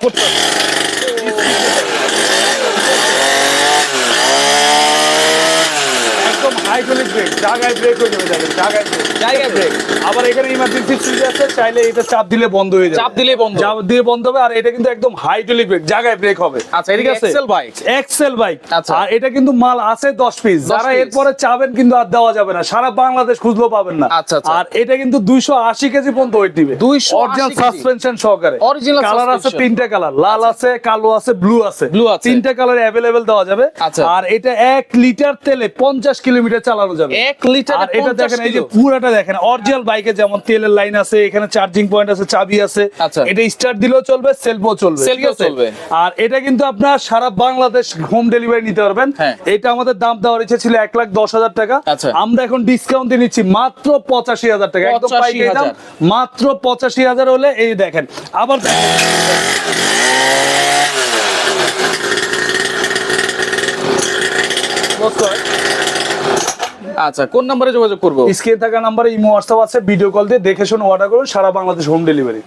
একদম hydraulic break, জায়গায় break হয়ে যাবে, দেখেন জায়গায় ব্রেক। আবার এখানে ইমার্জেন্সি সুইচ আছে, চাইলে এটা চাপ দিলে বন্ধ হয়ে যাবে, চাপ দিলে বন্ধ, চাপ দিয়ে বন্ধ হবে। আর এটা কিন্তু একদম হাইড্রোলিক ব্রেক, জায়গায় ব্রেক হবে। আচ্ছা, এটা এক্সেল বাইক, এক্সেল বাইক। আচ্ছা। আর এটা কিন্তু মাল আছে 10 পিস, যারা এরপরে চাবেন কিন্তু আর দেওয়া যাবে না, সারা বাংলাদেশ খুঁজলেও পাবেন না। আচ্ছা, আচ্ছা। আর এটা কিন্তু 280 কেজি পর্যন্ত ওয়েট দিবে, 280 অরিজিনাল সাসপেনশন সহকারে। অরিজিনাল কালার আছে সাসপেনশন। 3টা কালার, লাল আছে, কালো আছে, ব্লু আছে। Blue আছে। 3টা কালার अवेलेबल দেওয়া যাবে। আচ্ছা। আর এটা 1 লিটার তেলে 50 কিলোমিটার চালানো যাবে। 1 লিটারে আর এটা 50 দেখেন, এই যে কিলো। পুরাটা দেখেন, অরিজিনাল বাইকে যেমন তেলের লাইন আছে, এখানে চার্জিং পয়েন্ট আছে, চাবি আছে। আচ্ছা। এটা স্টার্ট দিলেও চলবে, সেলফও চলবে, ঠিক সেলফও আছে? চলবে। আর এটা কিন্তু আপনার সারা বাংলাদেশ হোম ডেলিভারি নিতে পারবেন। হ্যাঁ। এটা আমাদের দাম দেওয়ার ইচ্ছে ছিল 1,10,000 টাকা। আচ্ছা। আমরা এখন ডিসকাউন্টে নিচ্ছি মাত্র 85,000 টাকা, একদম পাইকারি দাম, 85,000 মাত্র 85,000 হলে এই দেখেন। আবার আচ্ছা, কোন নম্বরে যোগাযোগ করব? স্ক্রিনে থাকা নাম্বারে ইমো হোয়াটসঅ্যাপ আছে, ভিডিও কল দিয়ে দেখে শুনে অর্ডার করুন, সারা বাংলাদেশ হোম ডেলিভারি।